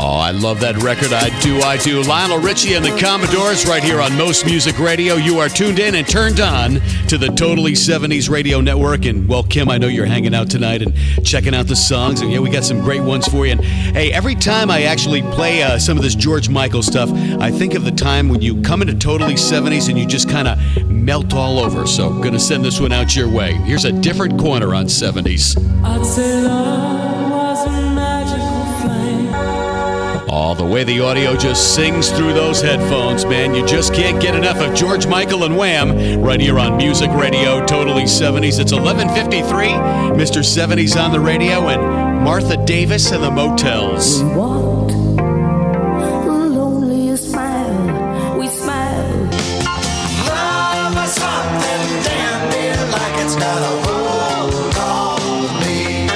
Oh, I love that record. I do. Lionel Richie and the Commodores right here on Most Music Radio. You are tuned in and turned on to the Totally 70s Radio Network. And, well, Kim, I know you're hanging out tonight and checking out the songs. And, yeah, we got some great ones for you. And, hey, every time I actually play some of this George Michael stuff, I think of the time when you come into Totally 70s and you just kind of melt all over. So I'm going to send this one out your way. Here's a different corner on 70s. I'd say love was a magical flame. Oh, the way the audio just sings through those headphones, man. You just can't get enough of George Michael and Wham right here on Music Radio, Totally 70s. It's 11:53, Mr. 70s on the radio, and Martha Davis and the Motels. We walked the loneliest mile. We smiled. Love is something damn near like it's got a hold on me.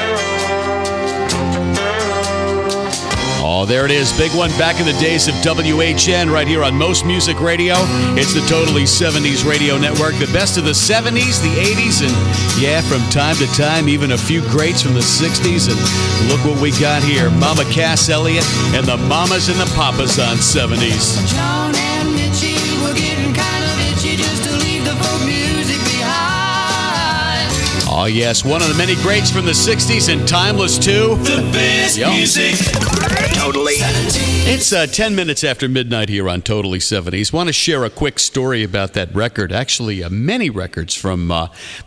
Oh, there it is. Big one back in the days of WHN right here on Most Music Radio. It's the Totally 70s Radio Network. The best of the 70s, the 80s, and, yeah, from time to time, even a few greats from the 60s. And look what we got here. Mama Cass Elliot and the Mamas and the Papas on 70s. John and Mitchie were getting kind of itchy just to leave the folk music behind. Oh, yes, one of the many greats from the 60s and timeless, too. The best music. Totally. It's 10 minutes after midnight here on Totally 70s. Want to share a quick story about that record. Actually, many records from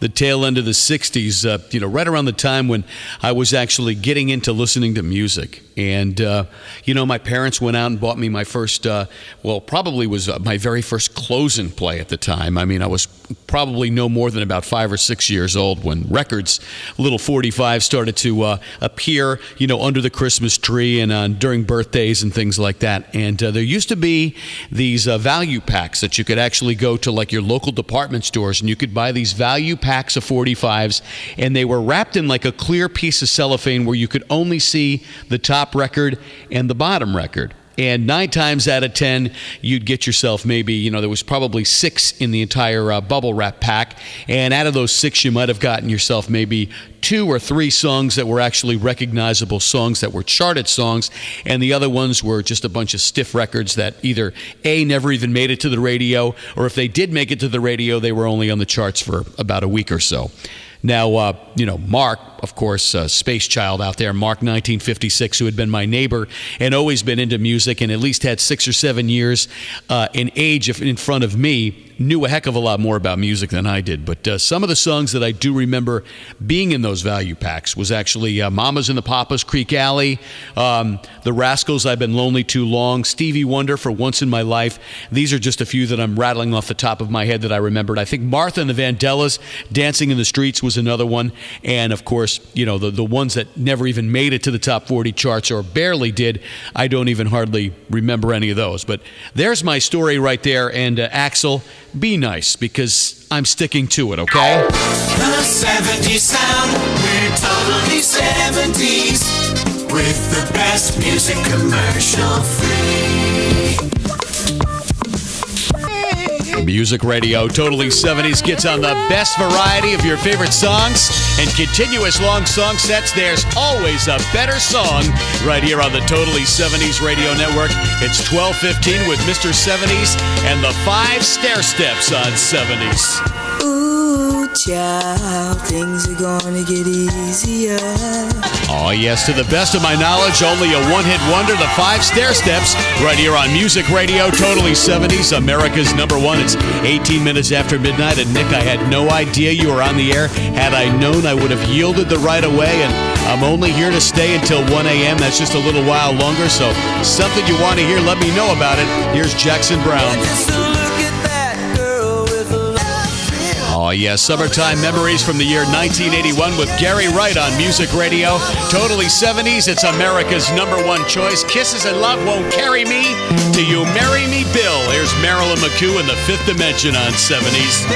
the tail end of the 60s, right around the time when I was actually getting into listening to music. And, my parents went out and bought me my first, probably was my very first close-in play at the time. I mean, I was probably no more than about 5 or 6 years old when records, little 45, started to appear, under the Christmas tree and during birthdays and things like that. And there used to be these value packs that you could actually go to, like, your local department stores, and you could buy these value packs of 45s, and they were wrapped in like a clear piece of cellophane where you could only see the top record and the bottom record. And 9 times out of 10, you'd get yourself maybe, there was probably 6 in the entire bubble wrap pack. And out of those 6, you might have gotten yourself maybe 2 or 3 songs that were actually recognizable songs that were charted songs. And the other ones were just a bunch of stiff records that either A, never even made it to the radio, or if they did make it to the radio, they were only on the charts for about a week or so. Now, Mark, of course, space child out there, Mark 1956, who had been my neighbor and always been into music and at least had 6 or 7 years in age in front of me, knew a heck of a lot more about music than I did. But some of the songs that I do remember being in those value packs was actually Mamas and the Papas, Creek Alley, The Rascals, I've Been Lonely Too Long, Stevie Wonder, For Once in My Life. These are just a few that I'm rattling off the top of my head that I remembered. I think Martha and the Vandellas, Dancing in the Streets was another one. And, of course, the ones that never even made it to the top 40 charts or barely did, I don't even hardly remember any of those. But there's my story right there. And Axel, be nice, because I'm sticking to it, okay? The 70s sound, we're totally 70s, with the best music commercial free. Music Radio, Totally 70s gets on the best variety of your favorite songs and continuous long song sets. There's always a better song right here on the Totally 70s Radio Network. It's 12:15 with Mr. 70s and the 5 stair steps on 70s. Ooh, child, things are gonna get easier. Oh, yes, to the best of my knowledge, only a one-hit wonder, the 5 stair steps, right here on Music Radio, Totally 70s, America's number one. It's 18 minutes after midnight, and Nick, I had no idea you were on the air. Had I known, I would have yielded the right of way, and I'm only here to stay until 1 a.m. That's just a little while longer, so something you want to hear, let me know about it. Here's Jackson Brown. Oh, yes, summertime memories from the year 1981 with Gary Wright on Music Radio. Totally 70s, it's America's number one choice. Kisses and Love Won't Carry Me to You Marry Me, Bill. Here's Marilyn McCoo in the Fifth Dimension on 70s.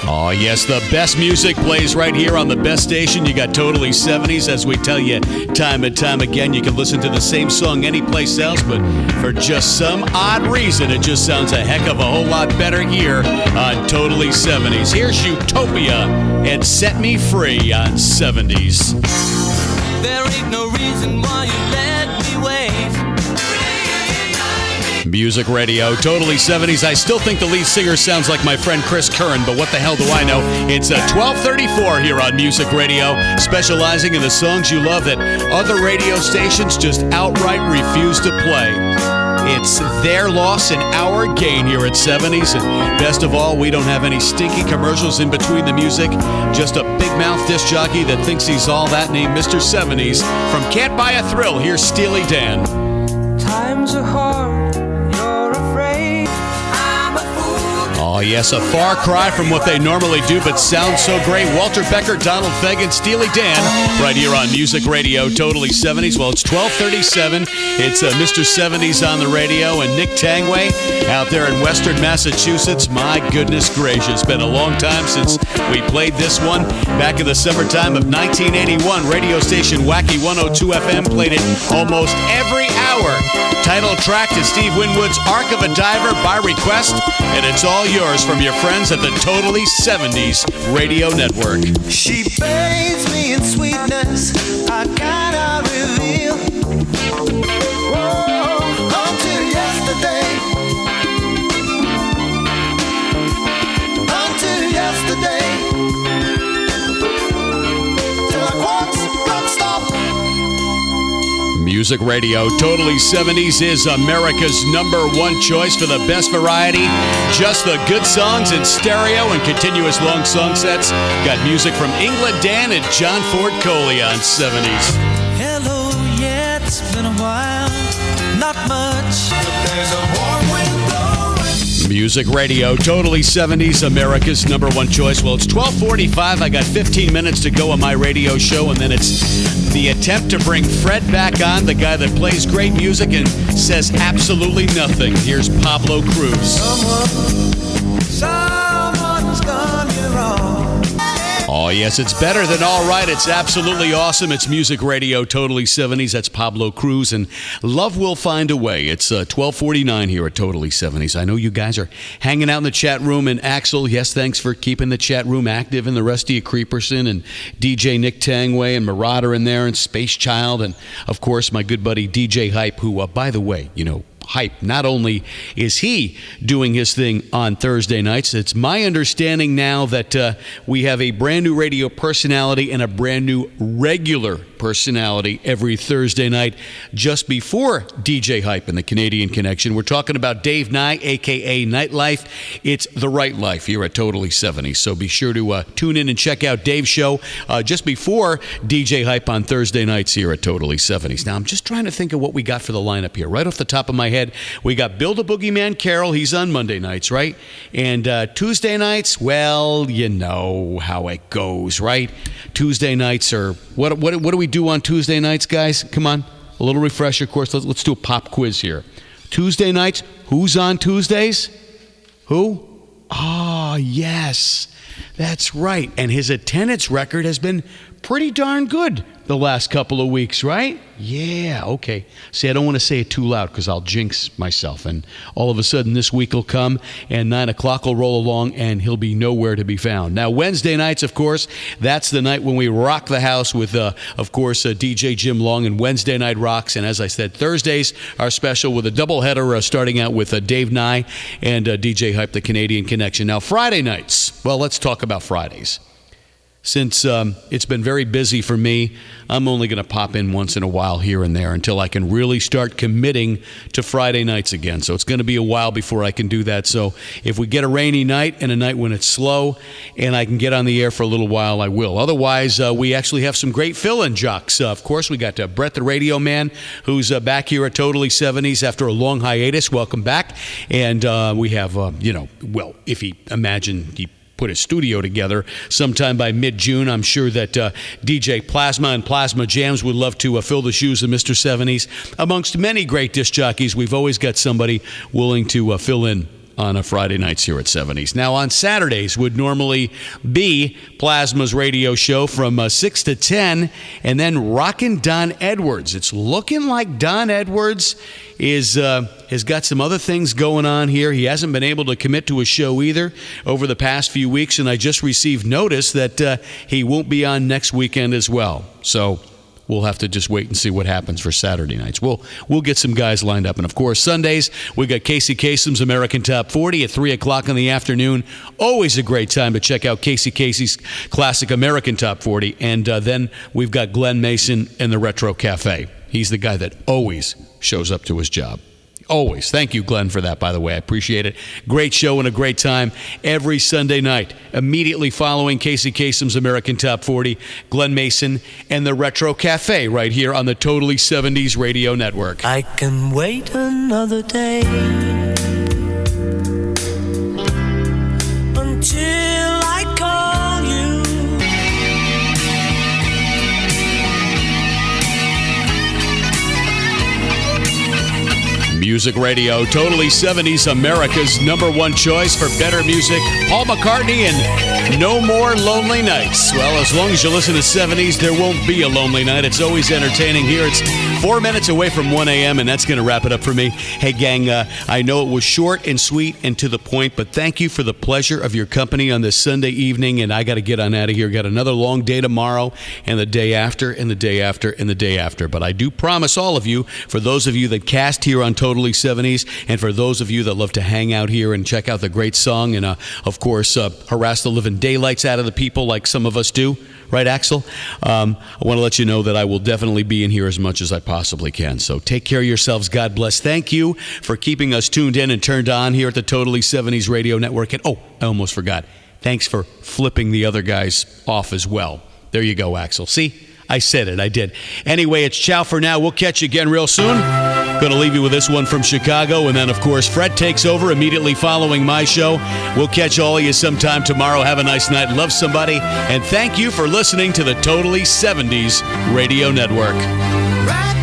Oh, yes, yes, the best music plays right here on the best station. You got Totally 70s, as we tell you time and time again. You can listen to the same song anyplace else, but for just some odd reason, it just sounds a heck of a whole lot better here on Totally 70s. Here's Utopia and Set Me Free on 70s. There ain't no reason why you let me wait. Music Radio, Totally 70s. I still think the lead singer sounds like my friend Chris Curran, but what the hell do I know? It's 12:34 here on Music Radio, specializing in the songs you love that other radio stations just outright refuse to play. It's their loss and our gain here at 70s. And best of all, we don't have any stinky commercials in between the music. Just a big mouth disc jockey that thinks he's all that, named Mr. 70s. From Can't Buy a Thrill, here's Steely Dan. Times are hard, you're afraid. I'm a fool. Oh, yes, a far cry from what they normally do, but sounds so great. Walter Becker, Donald Fagen, Steely Dan, right here on Music Radio, Totally 70s. Well, it's 12:37. It's Mr. 70s on the radio, and Nick Tangway out there in Western Massachusetts. My goodness gracious, been a long time since we played this one. Back in the summertime of 1981, radio station Wacky 102 FM played it almost every hour. Title track to Steve Winwood's Ark of a Diver by request, and it's all yours from your friends at the Totally 70s Radio Network. She bathes me in sweetness, I cannot reveal. Whoa, until yesterday. Until yesterday. Till I quote, rock stop. Music Radio, Totally 70s is America's #1 choice for the best variety. Just the good songs in stereo and continuous long song sets. Got music from England Dan and John Ford Coley on 70s. Hello, yeah, it's been a while. Not much. There's a warm wind blowing. Music Radio, Totally 70s, America's #1 choice. Well, it's 12:45. I got 15 minutes to go on my radio show, and then it's the attempt to bring Fred back on, the guy that plays great music and says absolutely nothing. Here's Pablo Cruz. Someone's gone you wrong. Oh, yes, it's better than all right. It's absolutely awesome. It's Music Radio, Totally 70s. That's Pablo Cruz, and Love Will Find a Way. It's 12:49 here at Totally 70s. I know you guys are hanging out in the chat room, and Axel, yes, thanks for keeping the chat room active, and the rest of you, Creeperson, and DJ Nick Tangway, and Marauder in there, and Space Child, and, of course, my good buddy DJ Hype, who, by the way, Hype, not only is he doing his thing on Thursday nights, it's my understanding now that we have a brand new radio personality and a brand new regular personality every Thursday night just before DJ Hype and the Canadian Connection. We're talking about Dave Nye, a.k.a. Nightlife. It's The Right Life here at Totally 70s. So be sure to tune in and check out Dave's show just before DJ Hype on Thursday nights here at Totally 70s. Now, I'm just trying to think of what we got for the lineup here. Right off the top of my head, we got Bill the Boogeyman Carroll. He's on Monday nights, right? And Tuesday nights, well, you know how it goes, right? Tuesday nights are, what do we do on Tuesday nights, guys? Come on, a little refresher course. Let's do a pop quiz here. Tuesday nights, who's on Tuesdays? Who? Ah, yes, that's right. And his attendance record has been pretty darn good the last couple of weeks, right? Yeah, okay. See, I don't want to say it too loud because I'll jinx myself. And all of a sudden this week will come and 9 o'clock will roll along and he'll be nowhere to be found. Now, Wednesday nights, of course, that's the night when we rock the house with, of course, DJ Jim Long and Wednesday Night Rocks. And as I said, Thursdays are special with a doubleheader starting out with Dave Nye and DJ Hype, the Canadian Connection. Now, Friday nights, well, let's talk about Fridays. Since it's been very busy for me, I'm only going to pop in once in a while here and there until I can really start committing to Friday nights again. So it's going to be a while before I can do that. So if we get a rainy night and a night when it's slow and I can get on the air for a little while, I will. Otherwise, we actually have some great fill-in jocks. Of course, we got Brett the Radio Man, who's back here at Totally 70s after a long hiatus. Welcome back. And we have, well, if he put a studio together sometime by mid-June. I'm sure that DJ Plasma and Plasma Jams would love to fill the shoes of Mr. 70s. Amongst many great disc jockeys, we've always got somebody willing to fill in on a Friday nights here at 70s. Now, on Saturdays would normally be Plasma's radio show from 6 to 10, and then Rockin' Don Edwards. It's looking like Don Edwards has got some other things going on here. He hasn't been able to commit to a show either over the past few weeks, and I just received notice that he won't be on next weekend as well. So we'll have to just wait and see what happens for Saturday nights. We'll get some guys lined up. And, of course, Sundays, we got Casey Kasem's American Top 40 at 3 o'clock in the afternoon. Always a great time to check out Casey Casey's Classic American Top 40. And then we've got Glenn Mason and the Retro Cafe. He's the guy that always shows up to his job. Always. Thank you, Glenn, for that, by the way. I appreciate it. Great show and a great time every Sunday night. Immediately following Casey Kasem's American Top 40, Glenn Mason and the Retro Cafe right here on the Totally 70s Radio Network. I can wait another day until I call you. Music Radio, Totally 70s, America's #1 choice for better music. Paul McCartney and No More Lonely Nights. Well, as long as you listen to 70s, there won't be a lonely night. It's always entertaining here. It's 4 minutes away from 1 a.m., and that's going to wrap it up for me. Hey, gang, I know it was short and sweet and to the point, but thank you for the pleasure of your company on this Sunday evening, and I got to get on out of here. Got another long day tomorrow, and the day after, and the day after, and the day after. But I do promise all of you, for those of you that cast here on Totally 70s, and for those of you that love to hang out here and check out the great song and, of course, harass the living daylights out of the people like some of us do, right, Axel? I want to let you know that I will definitely be in here as much as I possibly can. So take care of yourselves. God bless. Thank you for keeping us tuned in and turned on here at the Totally 70s Radio Network. And, oh, I almost forgot. Thanks for flipping the other guys off as well. There you go, Axel. See? I said it. I did. Anyway, it's ciao for now. We'll catch you again real soon. Going to leave you with this one from Chicago. And then, of course, Fred takes over immediately following my show. We'll catch all of you sometime tomorrow. Have a nice night. Love somebody. And thank you for listening to the Totally 70s Radio Network. Right